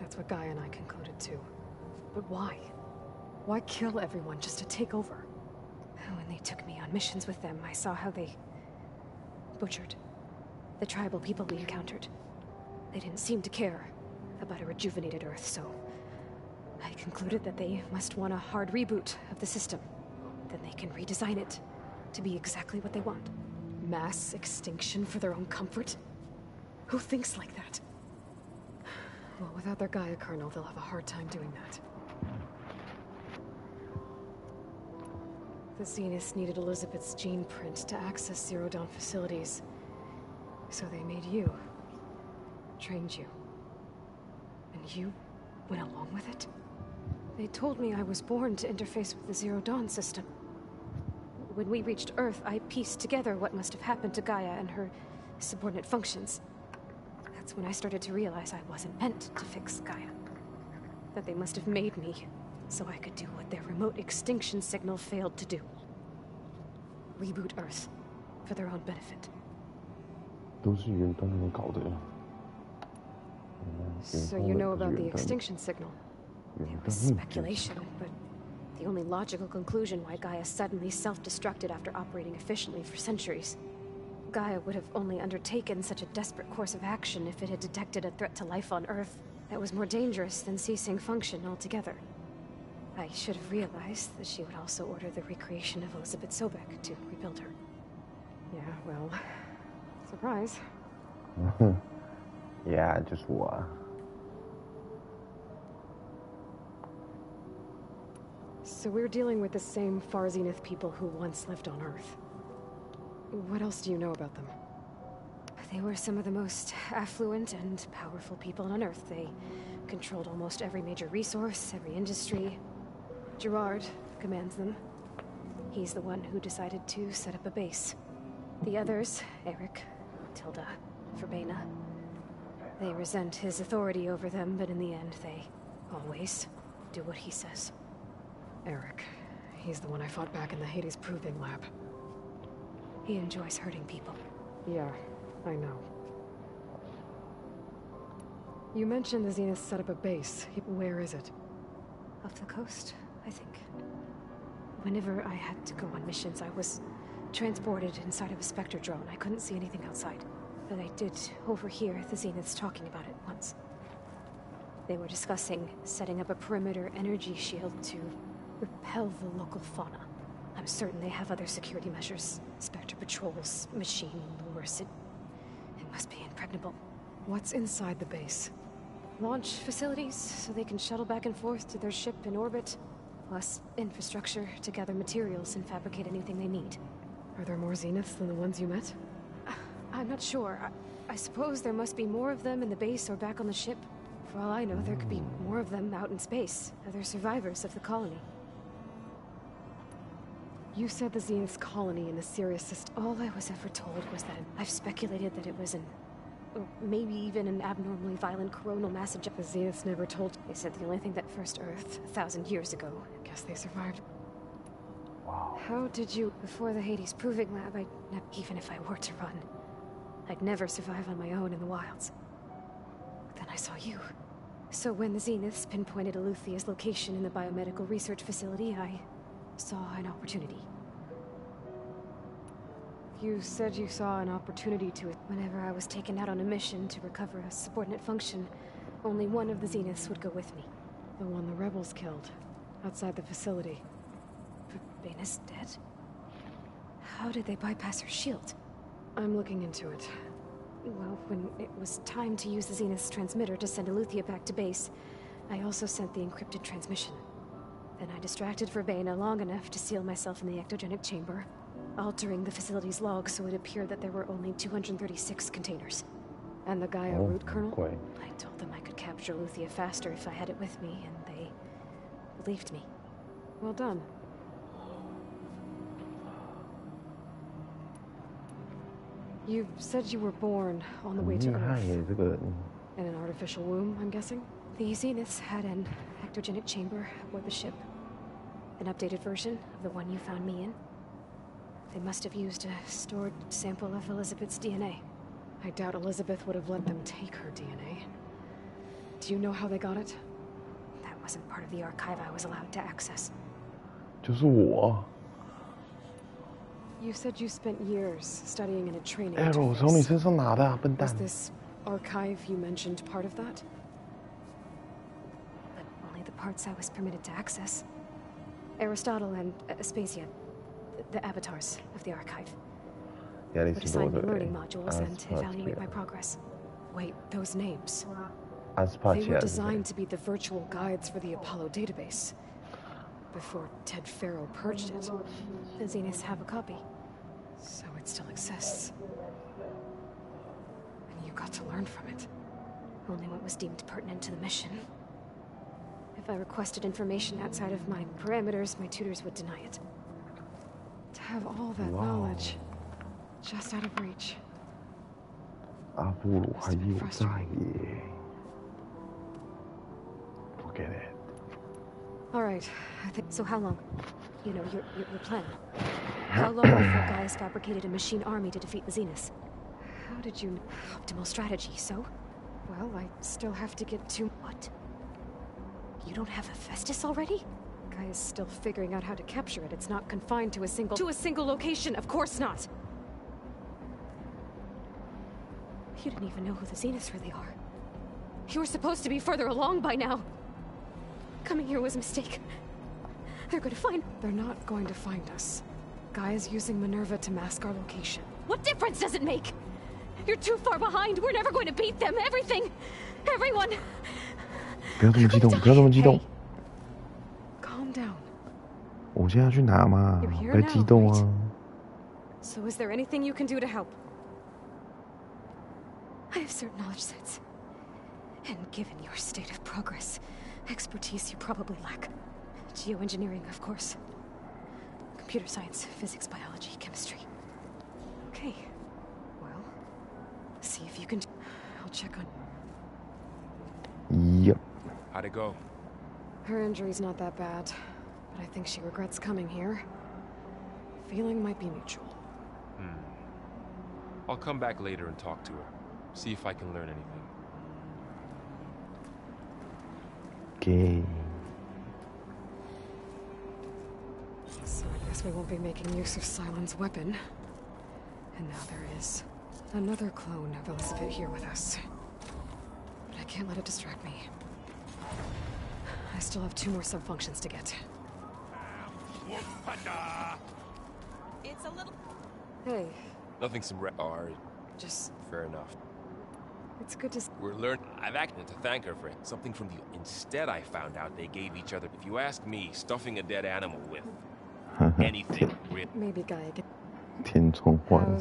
B: That's what Gaia and I concluded too. But why? Why kill everyone just to take over?
K: When they took me on missions with them, I saw how they... butchered the tribal people we encountered. They didn't seem to care about a rejuvenated Earth, so I concluded that they must want a hard reboot of the system. Then they can redesign it to be exactly what they want.
B: Mass extinction for their own comfort? Who thinks like that? Well, without their Gaia kernel, they'll have a hard time doing that. The Zeniths needed Elizabeth's gene print to access Zero Dawn facilities. So they made you. Trained you. And you went along with it?
K: They told me I was born to interface with the Zero Dawn system. When we reached Earth, I pieced together what must have happened to Gaia and her subordinate functions.
B: That's when I started to realize I wasn't meant to fix Gaia. That they must have made me so I could do what their remote extinction signal failed to do. Reboot Earth for their own benefit. So you know about the extinction signal? It was speculation, but the only logical conclusion why Gaia suddenly self-destructed after operating efficiently for centuries. Gaia would have only undertaken such a desperate course of action if it had detected a threat to life on Earth that was more dangerous than ceasing function altogether. I should have realized that she would also order the recreation of Elizabeth Sobek to rebuild her. Yeah, well, surprise.
A: Yeah, just what?
B: So we're dealing with the same Far Zenith people who once lived on Earth. What else do you know about them? They were some of the most affluent and powerful people on Earth. They controlled almost every major resource, every industry. Gerard commands them. He's the one who decided to set up a base. The others, Eric, Tilda, Verbena, they resent his authority over them, but in the end, they always do what he says.
M: Eric. He's the one I fought back in the Hades Proving Lab.
B: He enjoys hurting people.
M: Yeah, I know. You mentioned the Zenith set up a base. Where is it?
B: Off the coast, I think. Whenever I had to go on missions, I was transported inside of a Spectre drone. I couldn't see anything outside. But I did overhear the Zeniths talking about it once. They were discussing setting up a perimeter energy shield to repel the local fauna. I'm certain they have other security measures. Spectre patrols, machine lures. It must be impregnable.
M: What's inside the base?
B: Launch facilities, so they can shuttle back and forth to their ship in orbit. Plus infrastructure to gather materials and fabricate anything they need.
M: Are there more Zeniths than the ones you met?
B: I'm not sure. I suppose there must be more of them in the base or back on the ship. For all I know, there could be more of them out in space. Other survivors of the colony.
M: You said the Zenith's colony in the Sirius system.
B: All I was ever told was that I've speculated that it was or maybe even an abnormally violent coronal mass eject.
M: The Zeniths never told.
B: They said the only thing that first Earth, 1,000 years ago.
M: I guess they survived.
A: Wow.
B: How did you... Before the Hades Proving Lab, even if I were to run, I'd never survive on my own in the wilds. But then I saw you. So when the Zeniths pinpointed Eluthia's location in the biomedical research facility, I saw an opportunity.
M: You said you saw an opportunity to...
B: Whenever I was taken out on a mission to recover a subordinate function, only one of the Zeniths would go with me.
M: The one the rebels killed, outside the facility.
B: Verbena's dead? How did they bypass her shield?
M: I'm looking into it.
B: Well, when it was time to use the Zenith's transmitter to send Eluthia back to base, I also sent the encrypted transmission. Then I distracted Verbena long enough to seal myself in the ectogenic chamber, altering the facility's log so it appeared that there were only 236 containers.
M: And the Gaia root kernel?
B: I told them I could capture Eluthia faster if I had it with me, and they believed me.
M: Well done. You said you were born on the way to Earth. In an artificial womb, I'm guessing?
B: The Zeniths had an ectogenic chamber aboard the ship. An updated version of the one you found me in. They must have used a stored sample of Elizabeth's DNA.
M: I doubt Elizabeth would have let them take her DNA. Do you know how they got it?
B: That wasn't part of the archive I was allowed to access.
A: 就是我。
M: You said you spent years studying in a training.
A: Arrow 从你身上拿的啊，笨蛋。
M: Was this archive you mentioned part of that?
B: But only the parts I was permitted to access. Aristotle and Aspasia, the avatars of the archive, would assign me learning modules and evaluate my progress.
M: Wait, those names.
A: Aspasia.
M: They were designed to be the virtual guides for the Apollo database. Before Ted Farrow purged it.
B: The Zeniths have a copy.
M: So it still exists. And you got to learn from it.
B: Only what was deemed pertinent to the mission. If I requested information outside of my parameters, my tutors would deny it.
M: To have all that knowledge, just out of reach.
A: 阿波罗还有在耶。Forget it.
B: All right. I think so. How long? You know, your plan. How long before Gaius fabricated a machine army to defeat the Zeniths? How did you... Optimal strategy, so? Well, I still have to get to... What? You don't have Hephaestus already? Gaius is still figuring out how to capture it. It's not confined to a single location. Of course not! You didn't even know who the Zeniths really are. You were supposed to be further along by now. Coming here was a mistake. They're going to find... They're not going to find us. Gaia's using Minerva to mask our location. What difference does it make? You're too far behind. We're never going to beat them. Everything. Everyone.
A: 不要这么激动，不要这么激动。
B: Calm down.
A: 我现在要去哪嘛？不要激动啊。
B: So is there anything you can do to help? I have certain knowledge sets. And given your state of progress, expertise you probably lack. Geoengineering, of course. Computer science, physics, biology, chemistry. Okay. Well, see if you can... I'll check on...
A: Yep.
E: How'd it go?
B: Her injury's not that bad, but I think she regrets coming here. Feeling might be mutual.
E: I'll come back later and talk to her. See if I can learn anything.
A: Okay.
B: So I guess we won't be making use of Cylon's weapon. And now there is another clone of Elizabeth here with us. But I can't let it distract me. I still have 2 more sub-functions to get.
I: It's a little...
B: Hey.
E: Nothing some are
B: just
E: fair enough.
B: It's good to...
E: We're learning. I've acted to thank her for it. Something from the... Instead, I found out they gave each other... If you ask me, stuffing a dead animal with anything...
B: Maybe Gaia can...
A: 天窗坏了。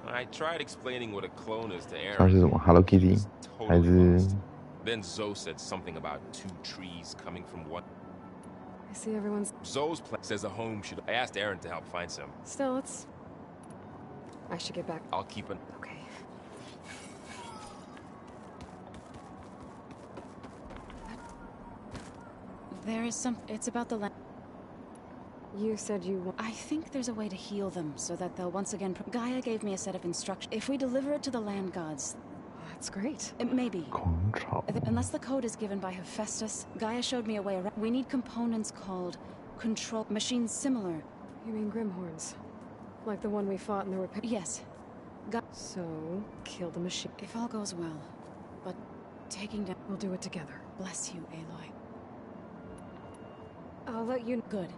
E: I tried explaining what a clone is to Aaron.
A: 它是什么 Hello Kitty 还是
E: Then Zoe said something about 2 trees coming from one.
B: I see everyone's...
E: Zoe's plan says a home should... I asked Aaron to help find some.
B: Still, it's... I should get back.
E: I'll keep an...
B: Okay.
C: There is some... It's about the land...
B: You said you...
C: I think there's a way to heal them so that they'll once again... Gaia gave me a set of instructions. If we deliver it to the land gods...
B: That's great.
C: It may be.
A: Control.
C: Unless the code is given by Hephaestus, Gaia showed me a way around. We need components called control machines similar.
B: You mean Grimhorns? Like the one we fought in the repair...
C: Yes.
B: So, kill the machine.
C: If all goes well. But taking down...
B: We'll do it together.
C: Bless you, Aloy.
B: I'll let you...
C: Good.